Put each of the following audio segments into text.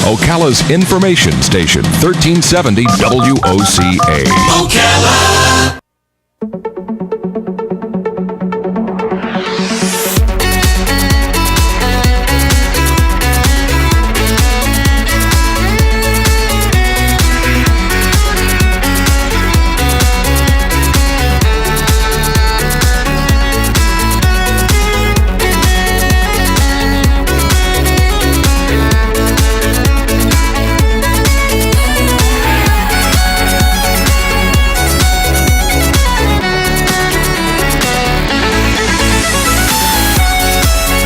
Ocala's information station, 1370 WOCA. Ocala!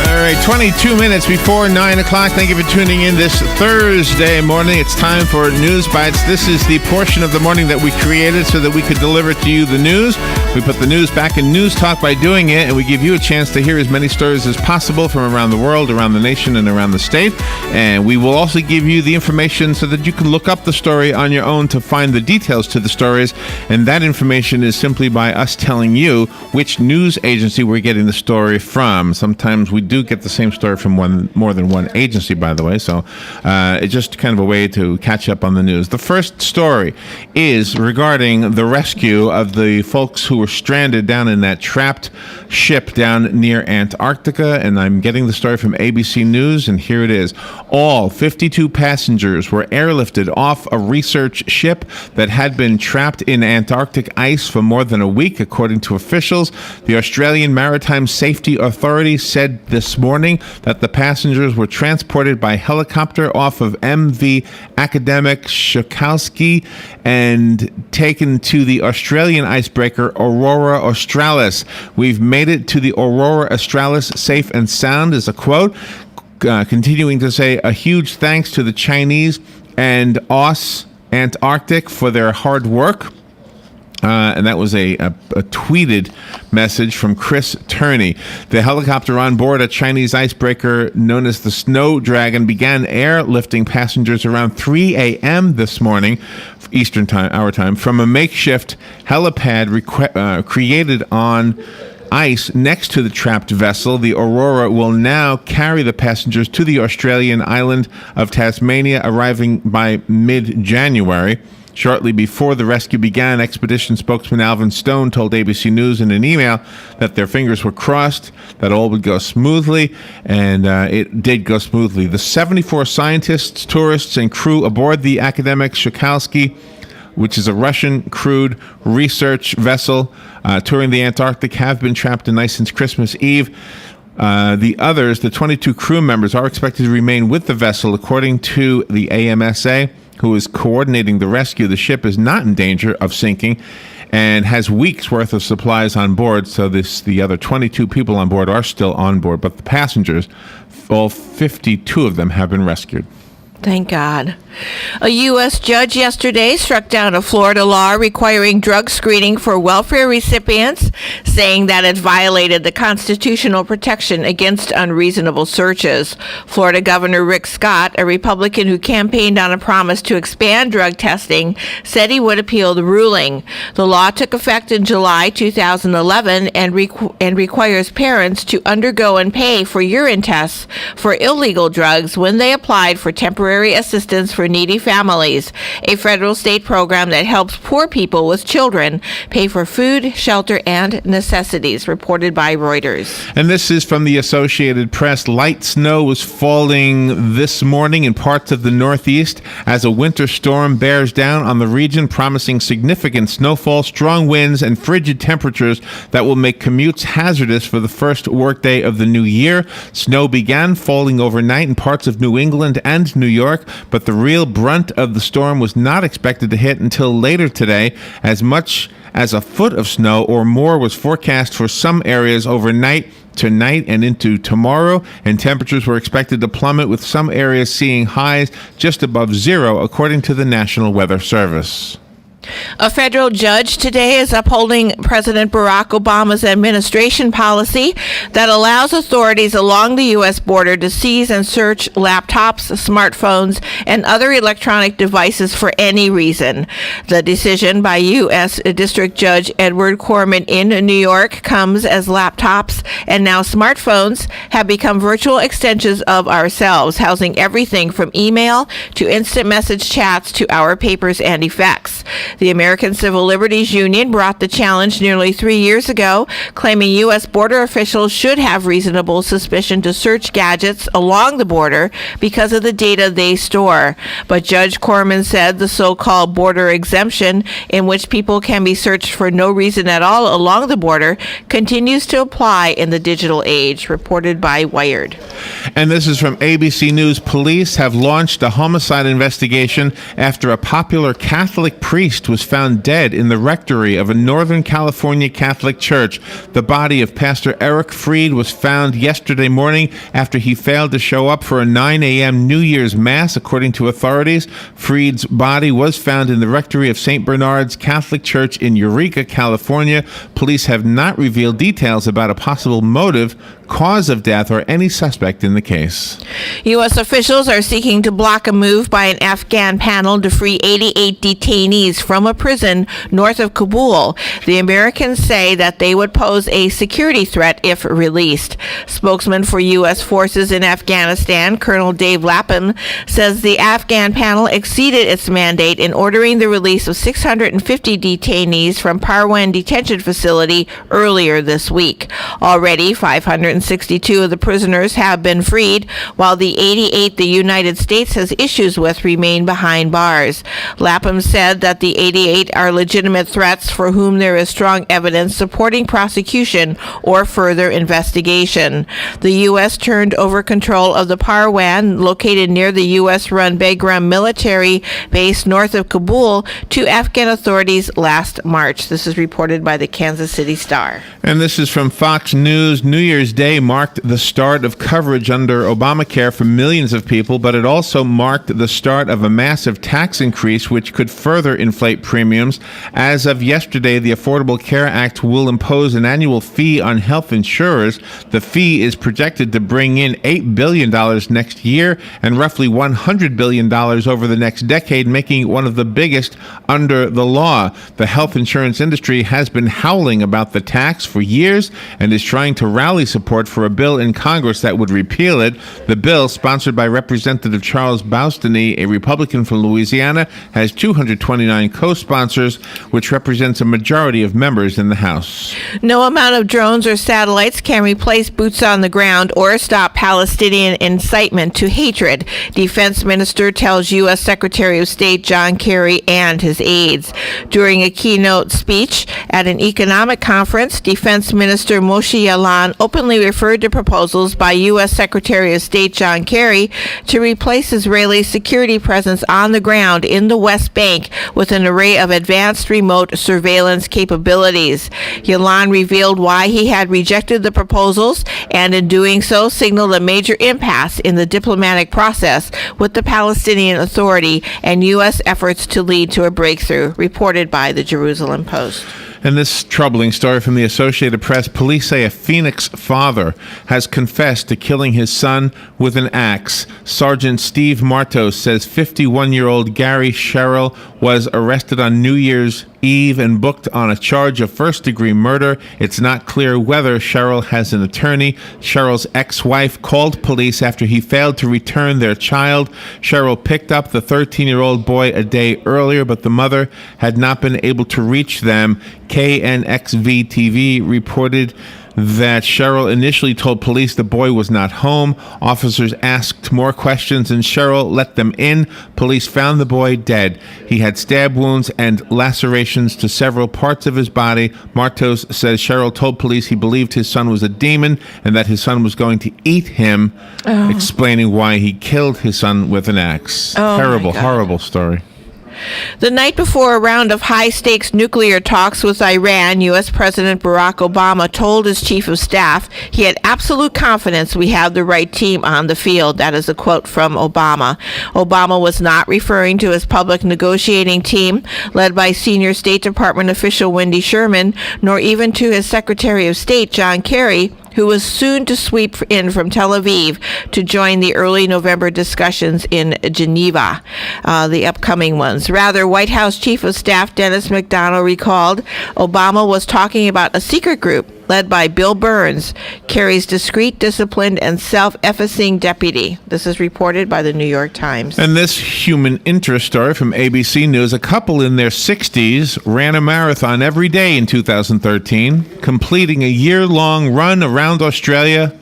All right, 22 minutes before 9 o'clock. Thank you for tuning in this Thursday morning. It's time for News Bites. This is the portion of the morning that we created so that we could deliver to you the news. We put the news back in News Talk by doing it, and we give you a chance to hear as many stories as possible from around the world, around the nation, and around the state. And we will also give you the information so that you can look up the story on your own to find the details to the stories. And that information is simply by us telling you which news agency we're getting the story from. Sometimes we do get the same story from more than one agency, by the way. So it's just kind of a way to catch up on the news. The first story is regarding the rescue of the folks who were stranded down in that trapped ship down near Antarctica. And I'm getting the story from ABC News, and here it is. All 52 passengers were airlifted off a research ship that had been trapped in Antarctic ice for more than a week, according to officials. The Australian Maritime Safety Authority said this morning that the passengers were transported by helicopter off of MV Academic Shokowski and taken to the Australian icebreaker Aurora Australis. We've made it to the Aurora Australis safe and sound, is a quote. Continuing to say a huge thanks to the Chinese and AUS Antarctic for their hard work. And that was a tweeted message from Chris Turney. The helicopter on board a Chinese icebreaker known as the Snow Dragon began airlifting passengers around 3 a.m. this morning, Eastern time, our time, from a makeshift helipad created on ice next to the trapped vessel. The Aurora will now carry the passengers to the Australian island of Tasmania, arriving by mid-January. Shortly before the rescue began, expedition spokesman Alvin Stone told ABC News in an email that their fingers were crossed, that all would go smoothly, and it did go smoothly. The 74 scientists, tourists, and crew aboard the Academic Shokowski, which is a Russian crewed research vessel touring the Antarctic, have been trapped in ice since Christmas Eve. The others, the 22 crew members, are expected to remain with the vessel, according to the AMSA, who is coordinating the rescue. The ship is not in danger of sinking and has weeks worth of supplies on board. So the other 22 people on board are still on board, but the passengers, all 52 of them, have been rescued. Thank God. A U.S. judge yesterday struck down a Florida law requiring drug screening for welfare recipients, saying that it violated the constitutional protection against unreasonable searches. Florida Governor Rick Scott, a Republican who campaigned on a promise to expand drug testing, said he would appeal the ruling. The law took effect in July 2011 and requires parents to undergo and pay for urine tests for illegal drugs when they applied for temporary assistance for needy families, a federal state program that helps poor people with children pay for food, shelter, and necessities, reported by Reuters. And this is from the Associated Press. Light snow was falling this morning in parts of the Northeast as a winter storm bears down on the region, promising significant snowfall, strong winds, and frigid temperatures that will make commutes hazardous for the first workday of the new year. Snow began falling overnight in parts of New England and New York, but the real brunt of the storm was not expected to hit until later today. As much as a foot of snow or more was forecast for some areas overnight, tonight, and into tomorrow, and temperatures were expected to plummet, with some areas seeing highs just above zero, according to the National Weather Service. A federal judge today is upholding President Barack Obama's administration policy that allows authorities along the U.S. border to seize and search laptops, smartphones, and other electronic devices for any reason. The decision by U.S. District Judge Edward Corman in New York comes as laptops and now smartphones have become virtual extensions of ourselves, housing everything from email to instant message chats to our papers and effects. The American Civil Liberties Union brought the challenge nearly 3 years ago, claiming U.S. border officials should have reasonable suspicion to search gadgets along the border because of the data they store. But Judge Corman said the so-called border exemption, in which people can be searched for no reason at all along the border, continues to apply in the digital age, reported by Wired. And this is from ABC News. Police have launched a homicide investigation after a popular Catholic priest was found dead in the rectory of a Northern California Catholic church. The body of Pastor Eric Freed was found yesterday morning after he failed to show up for a 9 a.m. New Year's Mass, according to authorities. Freed's body was found in the rectory of St. Bernard's Catholic Church in Eureka, California. Police have not revealed details about a possible motive, cause of death, or any suspect in the case. U.S. officials are seeking to block a move by an Afghan panel to free 88 detainees from a prison north of Kabul. The Americans say that they would pose a security threat if released. Spokesman for U.S. forces in Afghanistan, Colonel Dave Lapham, says the Afghan panel exceeded its mandate in ordering the release of 650 detainees from Parwan Detention Facility earlier this week. Already, 562 of the prisoners have been freed, while the 88 the United States has issues with remain behind bars. Lapham said that the 88 are legitimate threats for whom there is strong evidence supporting prosecution or further investigation. The U.S. turned over control of the Parwan, located near the U.S.-run Bagram military base north of Kabul, to Afghan authorities last March. This is reported by the Kansas City Star. And this is from Fox News. New Year's Day marked the start of coverage under Obamacare for millions of people, but it also marked the start of a massive tax increase which could further inflate premiums. As of yesterday, the Affordable Care Act will impose an annual fee on health insurers. The fee is projected to bring in $8 billion next year and roughly $100 billion over the next decade, making it one of the biggest under the law. The health insurance industry has been howling about the tax for years and is trying to rally support for a bill in Congress that would repeal it. The bill, sponsored by Representative Charles Boustany, a Republican from Louisiana, has 229 co-sponsors, which represents a majority of members in the House. No amount of drones or satellites can replace boots on the ground or stop Palestinian incitement to hatred, Defense Minister tells U.S. Secretary of State John Kerry and his aides. During a keynote speech at an economic conference, Defense Minister Moshe Yaalon openly referred to proposals by U.S. Secretary of State John Kerry to replace Israeli security presence on the ground in the West Bank with an array of advanced remote surveillance capabilities. Yaalon revealed why he had rejected the proposals and in doing so signaled a major impasse in the diplomatic process with the Palestinian Authority and U.S. efforts to lead to a breakthrough, reported by the Jerusalem Post. And this troubling story from the Associated Press. Police say a Phoenix father has confessed to killing his son with an axe. Sergeant Steve Martos says 51-year-old Gary Sherrill was arrested on New Year's Eve and booked on a charge of first-degree murder. It's not clear whether Sherrill has an attorney. Sherrill's ex-wife called police after he failed to return their child. Sherrill picked up the 13-year-old boy a day earlier, but the mother had not been able to reach them. KNXV-TV reported that Sherrill initially told police the boy was not home. Officers asked more questions and Sherrill let them in. Police found the boy dead. He had stab wounds and lacerations to several parts of his body. Martos says Sherrill told police he believed his son was a demon and that his son was going to eat him, explaining why he killed his son with an axe. Terrible, horrible story. The night before a round of high-stakes nuclear talks with Iran, U.S. President Barack Obama told his chief of staff he had absolute confidence we have the right team on the field. That is a quote from Obama. Obama was not referring to his public negotiating team, led by senior State Department official Wendy Sherman, nor even to his Secretary of State, John Kerry, who was soon to sweep in from Tel Aviv to join the early November discussions in Geneva, the upcoming ones. Rather, White House Chief of Staff Dennis McDonald recalled Obama was talking about a secret group led by Bill Burns, Kerry's discreet, disciplined, and self-effacing deputy. This is reported by the New York Times. And this human interest story from ABC News, a couple in their 60s ran a marathon every day in 2013, completing a year-long run around Australia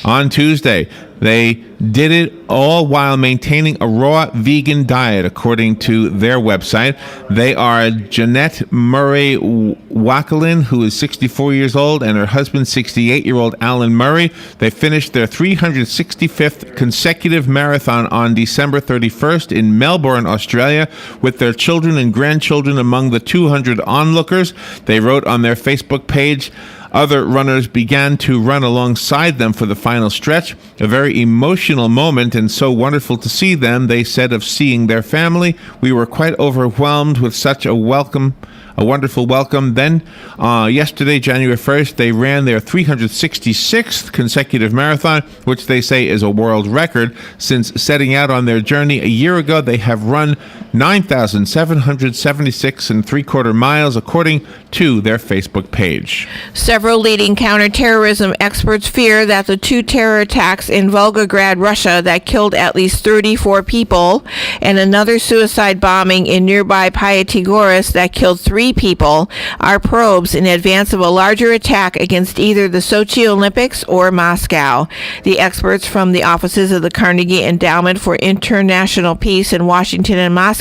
on Tuesday. They did it all while maintaining a raw vegan diet, according to their website. They are Jeanette Murray Wackelin, who is 64 years old, and her husband, 68-year-old Alan Murray. They finished their 365th consecutive marathon on December 31st in Melbourne, Australia, with their children and grandchildren among the 200 onlookers. They wrote on their Facebook page, other runners began to run alongside them for the final stretch. A very emotional moment and so wonderful to see them, they said, of seeing their family. We were quite overwhelmed with such a wonderful welcome. Then, yesterday, January 1st, they ran their 366th consecutive marathon, which they say is a world record. Since setting out on their journey a year ago, they have run 9,776 and 3/4 miles, according to their Facebook page. Several leading counterterrorism experts fear that the two terror attacks in Volgograd, Russia, that killed at least 34 people, and another suicide bombing in nearby Piatigoris that killed 3 people, are probes in advance of a larger attack against either the Sochi Olympics or Moscow. The experts from the offices of the Carnegie Endowment for International Peace in Washington and Moscow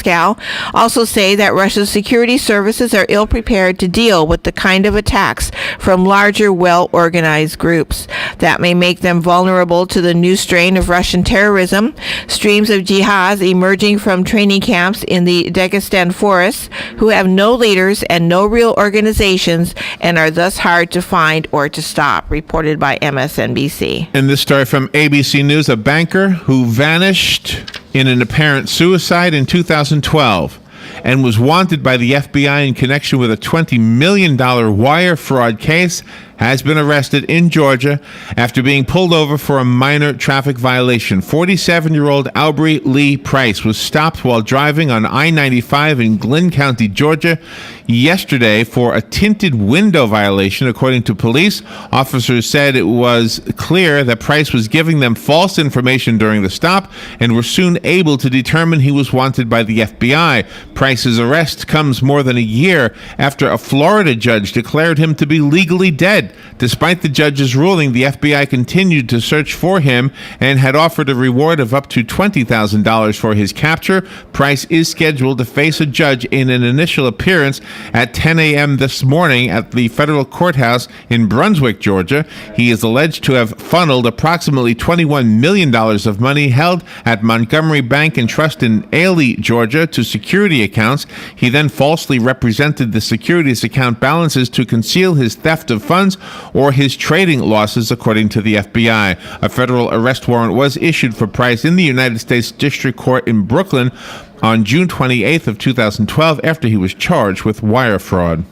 also say that Russia's security services are ill-prepared to deal with the kind of attacks from larger, well-organized groups that may make them vulnerable to the new strain of Russian terrorism. Streams of jihads emerging from training camps in the Dagestan forests, who have no leaders and no real organizations and are thus hard to find or to stop, reported by MSNBC. And this story from ABC News, a banker who vanished in an apparent suicide in 2012 and was wanted by the FBI in connection with a $20 million wire fraud case, has been arrested in Georgia after being pulled over for a minor traffic violation. 47-year-old Aubrey Lee Price was stopped while driving on I-95 in Glynn County, Georgia, yesterday for a tinted window violation, according to police. Officers said it was clear that Price was giving them false information during the stop and were soon able to determine he was wanted by the FBI. Price's arrest comes more than a year after a Florida judge declared him to be legally dead. Despite the judge's ruling, the FBI continued to search for him and had offered a reward of up to $20,000 for his capture. Price is scheduled to face a judge in an initial appearance at 10 a.m. this morning at the federal courthouse in Brunswick, Georgia. He is alleged to have funneled approximately $21 million of money held at Montgomery Bank and Trust in Ailey, Georgia, to security accounts. He then falsely represented the securities account balances to conceal his theft of funds or his trading losses, according to the FBI. A federal arrest warrant was issued for Price in the United States District Court in Brooklyn on June 28th of 2012 after he was charged with wire fraud.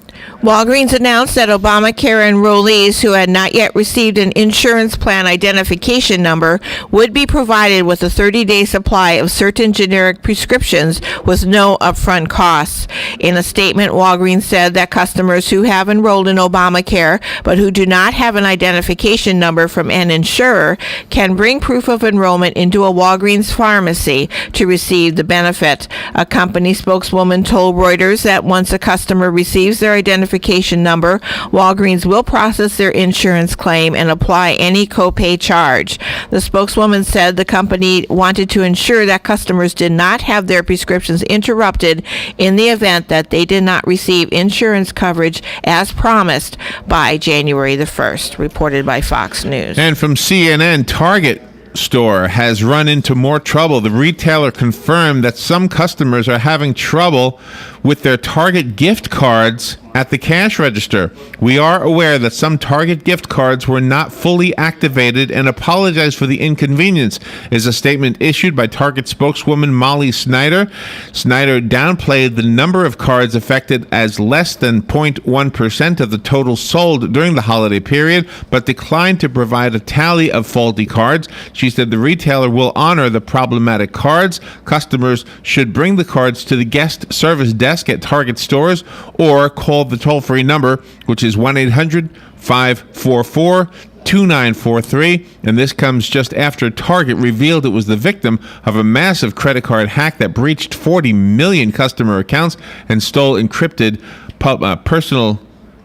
Walgreens announced that Obamacare enrollees who had not yet received an insurance plan identification number would be provided with a 30-day supply of certain generic prescriptions with no upfront costs. In a statement, Walgreens said that customers who have enrolled in Obamacare but who do not have an identification number from an insurer can bring proof of enrollment into a Walgreens pharmacy to receive the benefit. A company spokeswoman told Reuters that once a customer receives their identification number, Walgreens will process their insurance claim and apply any copay charge. The spokeswoman said the company wanted to ensure that customers did not have their prescriptions interrupted in the event that they did not receive insurance coverage as promised by January the 1st, reported by Fox News. And from CNN, Target store has run into more trouble. The retailer confirmed that some customers are having trouble with their Target gift cards at the cash register. We are aware that some Target gift cards were not fully activated and apologize for the inconvenience, is a statement issued by Target spokeswoman Molly Snyder. Snyder downplayed the number of cards affected as less than 0.1% of the total sold during the holiday period, but declined to provide a tally of faulty cards. She said the retailer will honor the problematic cards. Customers should bring the cards to the guest service desk at Target stores or call the toll-free number, which is 1-800-544-2943, and this comes just after Target revealed it was the victim of a massive credit card hack that breached 40 million customer accounts and stole encrypted personal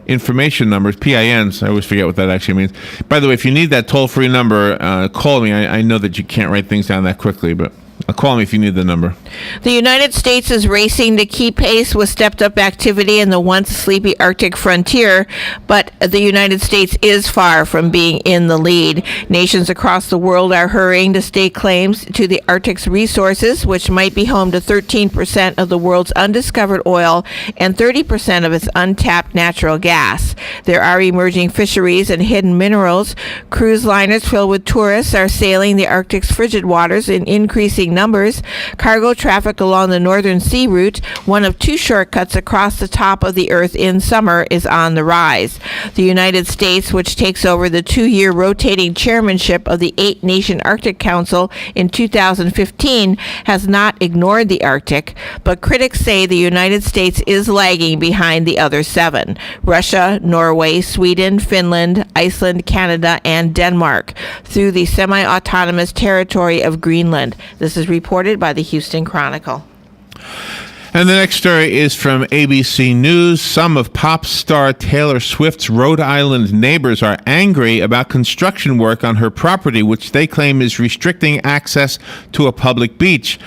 information numbers, PINs. I always forget what that actually means. By the way, if you need that toll-free number, call me. I know that you can't write things down that quickly, but call me if you need the number. The United States is racing to keep pace with stepped-up activity in the once sleepy Arctic frontier, but the United States is far from being in the lead. Nations across the world are hurrying to stake claims to the Arctic's resources, which might be home to 13% of the world's undiscovered oil and 30% of its untapped natural gas. There are emerging fisheries and hidden minerals. Cruise liners filled with tourists are sailing the Arctic's frigid waters in increasing numbers. Cargo traffic along the northern sea route, one of two shortcuts across the top of the Earth in summer, is on the rise. The United States, which takes over the 2-year rotating chairmanship of the 8-nation Arctic Council in 2015, has not ignored the Arctic, but critics say the United States is lagging behind the other 7: Russia, Norway, Sweden, Finland, Iceland, Canada, and Denmark, through the semi-autonomous territory of Greenland. This is reported by the Houston Chronicle. And the next story is from ABC News. Some of pop star Taylor Swift's Rhode Island neighbors are angry about construction work on her property, which they claim is restricting access to a public beach.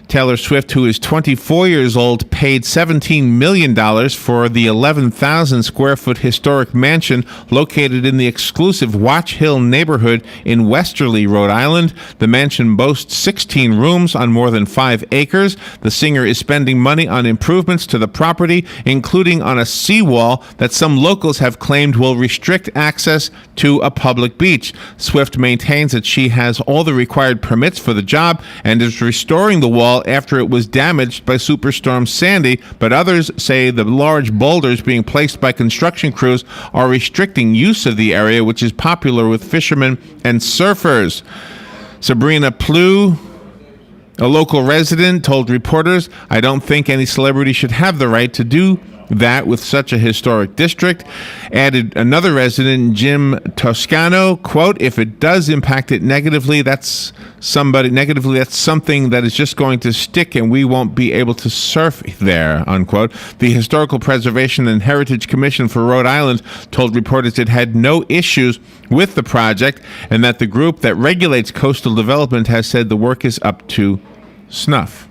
Taylor Swift, who is 24 years old, paid $17 million for the 11,000-square-foot historic mansion located in the exclusive Watch Hill neighborhood in Westerly, Rhode Island. The mansion boasts 16 rooms on more than 5 acres. The singer is spending money on improvements to the property, including on a seawall that some locals have claimed will restrict access to a public beach. Swift maintains that she has all the required permits for the job and is restoring the wall after it was damaged by Superstorm Sandy, but others say the large boulders being placed by construction crews are restricting use of the area, which is popular with fishermen and surfers. Sabrina Plew, a local resident, told reporters, "I don't think any celebrity should have the right to do that with such a historic district." Added another resident, Jim Toscano, quote, "If it does impact it negatively, that's something that is just going to stick and we won't be able to surf there," unquote. The Historical Preservation and Heritage Commission for Rhode Island told reporters it had no issues with the project and that the group that regulates coastal development has said the work is up to snuff.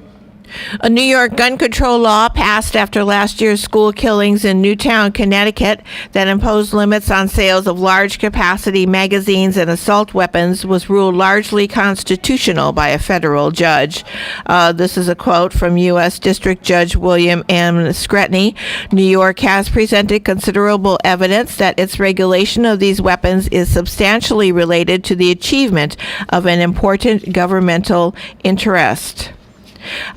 A New York gun control law passed after last year's school killings in Newtown, Connecticut, that imposed limits on sales of large-capacity magazines and assault weapons was ruled largely constitutional by a federal judge. This is a quote from U.S. District Judge William M. Scretany. "New York has presented considerable evidence that its regulation of these weapons is substantially related to the achievement of an important governmental interest."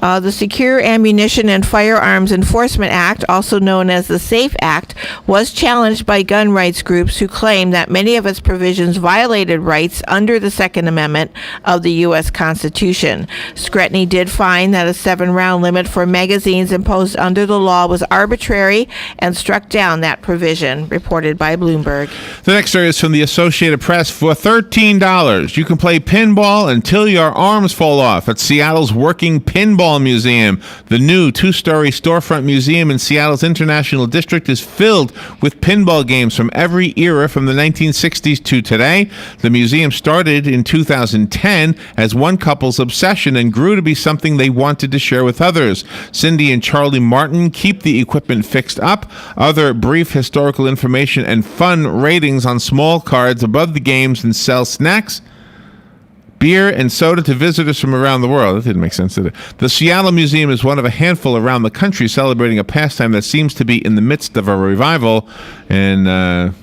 The Secure Ammunition and Firearms Enforcement Act, also known as the SAFE Act, was challenged by gun rights groups who claim that many of its provisions violated rights under the Second Amendment of the U.S. Constitution. Scretany did find that a 7-round limit for magazines imposed under the law was arbitrary and struck down that provision, reported by Bloomberg. The next story is from the Associated Press. For $13, you can play pinball until your arms fall off at Seattle's Working Pinball Museum. The new 2-story storefront museum in Seattle's International District is filled with pinball games from every era from the 1960s to today. The museum started in 2010 as one couple's obsession and grew to be something they wanted to share with others. Cindy and Charlie Martin keep the equipment fixed up. Other brief historical information and fun ratings on small cards above the games and sell snacks, beer and soda to visitors from around the world. That didn't make sense, did it? The Seattle Museum is one of a handful around the country celebrating a pastime that seems to be in the midst of a revival. And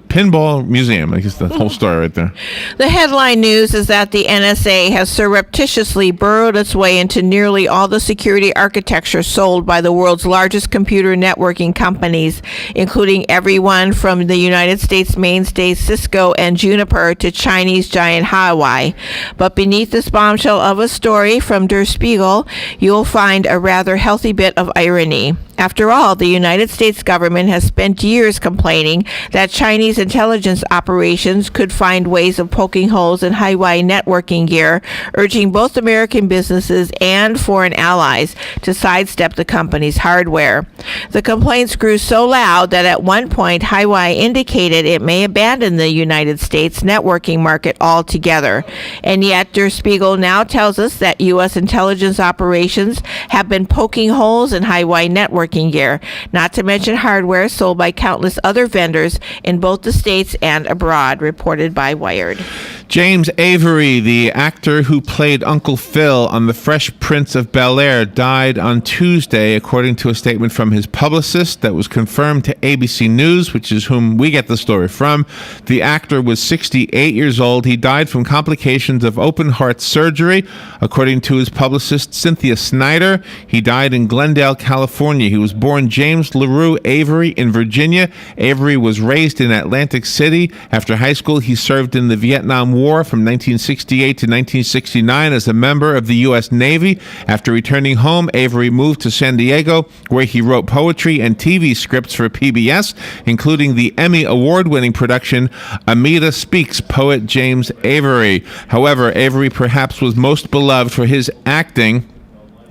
pinball museum. I guess the whole story right there. The headline news is that the NSA has surreptitiously burrowed its way into nearly all the security architecture sold by the world's largest computer networking companies, including everyone from the United States mainstays Cisco and Juniper to Chinese giant Huawei. But beneath this bombshell of a story from Der Spiegel, you'll find a rather healthy bit of irony. After all, the United States government has spent years complaining that Chinese intelligence operations could find ways of poking holes in Huawei networking gear, urging both American businesses and foreign allies to sidestep the company's hardware. The complaints grew so loud that at one point Huawei indicated it may abandon the United States networking market altogether. And yet Der Spiegel now tells us that U.S. intelligence operations have been poking holes in Huawei networking gear, not to mention hardware sold by countless other vendors in both the States and abroad, reported by Wired. James Avery, the actor who played Uncle Phil on The Fresh Prince of Bel-Air, died on Tuesday, according to a statement from his publicist that was confirmed to ABC News, which is whom we get the story from. The actor was 68 years old. He died from complications of open heart surgery, according to his publicist, Cynthia Snyder. He died in Glendale, California. He was born James LaRue Avery in Virginia. Avery was raised in Atlantic City. After high school, he served in the Vietnam War from 1968 to 1969 as a member of the U.S. Navy. After returning home, Avery moved to San Diego, where he wrote poetry and TV scripts for PBS, including the Emmy Award-winning production Amita Speaks, Poet James Avery. However, Avery perhaps was most beloved for his acting.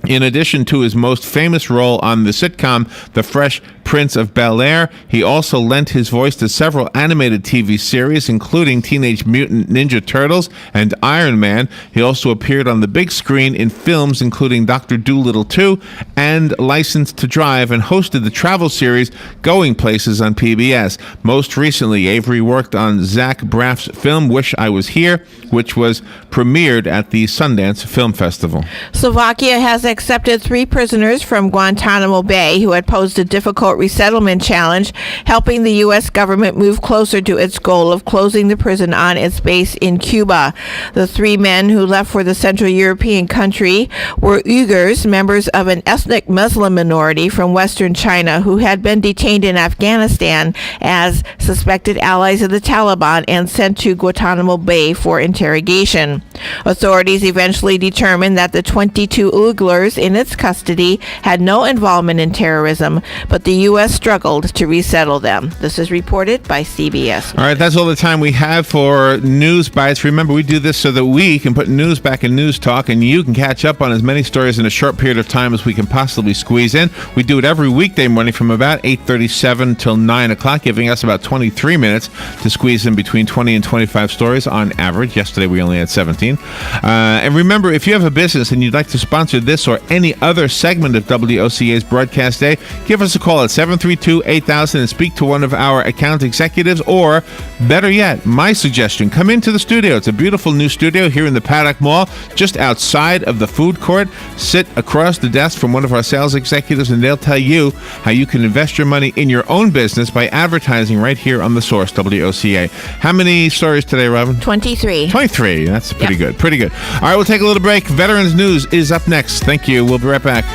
In addition to his most famous role on the sitcom The Fresh Prince of Bel-Air, he also lent his voice to several animated TV series, including Teenage Mutant Ninja Turtles and Iron Man. He also appeared on the big screen in films including Dr. Dolittle 2 and License to Drive, and hosted the travel series Going Places on PBS. Most recently, Avery worked on Zach Braff's film Wish I Was Here, which was premiered at the Sundance Film Festival. Slovakia has accepted 3 prisoners from Guantanamo Bay who had posed a difficult resettlement challenge, helping the U.S. government move closer to its goal of closing the prison on its base in Cuba. The 3 men who left for the Central European country were Uyghurs, members of an ethnic Muslim minority from Western China who had been detained in Afghanistan as suspected allies of the Taliban and sent to Guantanamo Bay for interrogation. Authorities eventually determined that the 22 Uyghurs in its custody had no involvement in terrorism, but the U.S. struggled to resettle them. This is reported by CBS. All right, that's all the time we have for News Bites. Remember, we do this so that we can put news back in News Talk, and you can catch up on as many stories in a short period of time as we can possibly squeeze in. We do it every weekday morning from about 8:37 till 9 o'clock, giving us about 23 minutes to squeeze in between 20 and 25 stories on average. Yesterday, we only had 17. And remember, if you have a business and you'd like to sponsor this or any other segment of WOCA's broadcast day, give us a call at 732-8000 and speak to one of our account executives, or better yet, my suggestion, come into the studio. It's a beautiful new studio here in the Paddock Mall, just outside of the food court. Sit across the desk from one of our sales executives, and they'll tell you how you can invest your money in your own business by advertising right here on The Source, WOCA. How many stories today, Robin? 23. 23. That's pretty good. Pretty good. All right, we'll take a little break. Veterans News is up next. Thank you. We'll be right back.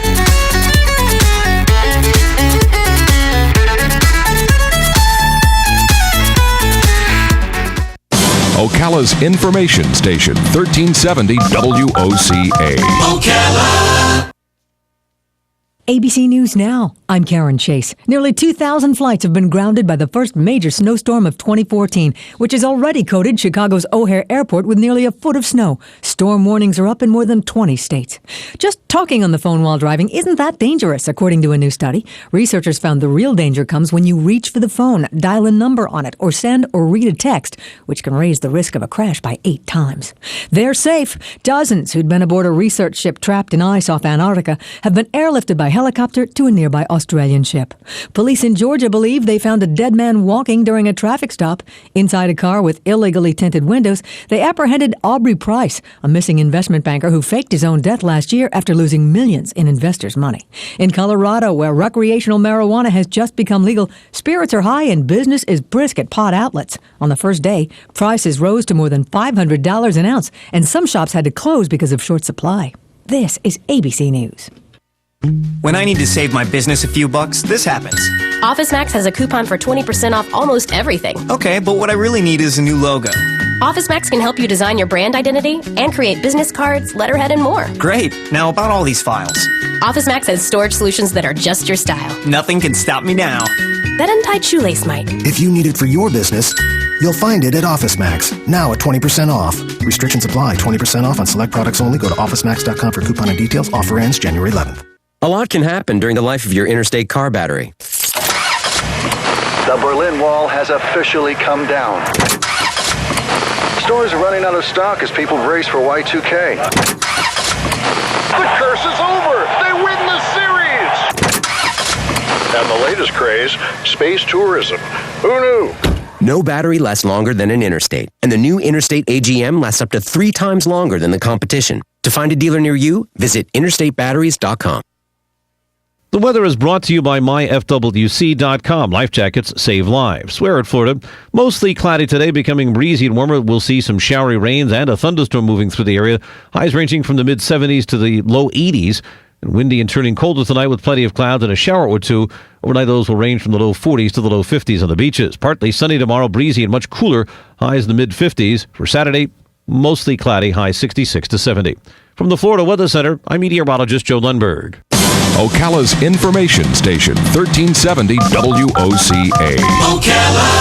Ocala's information station, 1370 WOCA. Ocala. ABC News Now. I'm Karen Chase. Nearly 2,000 flights have been grounded by the first major snowstorm of 2014, which has already coated Chicago's O'Hare Airport with nearly a foot of snow. Storm warnings are up in more than 20 states. Just talking on the phone while driving isn't that dangerous, according to a new study. Researchers found the real danger comes when you reach for the phone, dial a number on it, or send or read a text, which can raise the risk of a crash by 8 times. They're safe. Dozens who'd been aboard a research ship trapped in ice off Antarctica have been airlifted by helicopter to a nearby Australian ship. Police in Georgia believe they found a dead man walking during a traffic stop. Inside a car with illegally tinted windows, they apprehended Aubrey Price, a missing investment banker who faked his own death last year after losing millions in investors' money. In Colorado, where recreational marijuana has just become legal, spirits are high and business is brisk at pot outlets. On the first day, prices rose to more than $500 an ounce, and some shops had to close because of short supply. This is ABC News. When I need to save my business a few bucks, this happens. OfficeMax has a coupon for 20% off almost everything. Okay, but what I really need is a new logo. OfficeMax can help you design your brand identity and create business cards, letterhead, and more. Great. Now about all these files. OfficeMax has storage solutions that are just your style. Nothing can stop me now. That untied shoelace might. If you need it for your business, you'll find it at OfficeMax. Now at 20% off. Restrictions apply. 20% off on select products only. Go to OfficeMax.com for coupon and details. Offer ends January 11th. A lot can happen during the life of your interstate car battery. The Berlin Wall has officially come down. Stores are running out of stock as people brace for Y2K. The curse is over! They win the series! And the latest craze, space tourism. Who knew? No battery lasts longer than an Interstate, and the new Interstate AGM lasts up to 3 times longer than the competition. To find a dealer near you, visit interstatebatteries.com. The weather is brought to you by myfwc.com. Life jackets save lives. We're at Florida. Mostly cloudy today, becoming breezy and warmer. We'll see some showery rains and a thunderstorm moving through the area. Highs ranging from the mid-70s to the low 80s. And windy and turning colder tonight with plenty of clouds and a shower or two. Overnight, those will range from the low 40s to the low 50s on the beaches. Partly sunny tomorrow, breezy and much cooler. Highs in the mid-50s. For Saturday, mostly cloudy, high 66 to 70. From the Florida Weather Center, I'm meteorologist Joe Lundberg. Ocala's information station, 1370 WOCA. Ocala.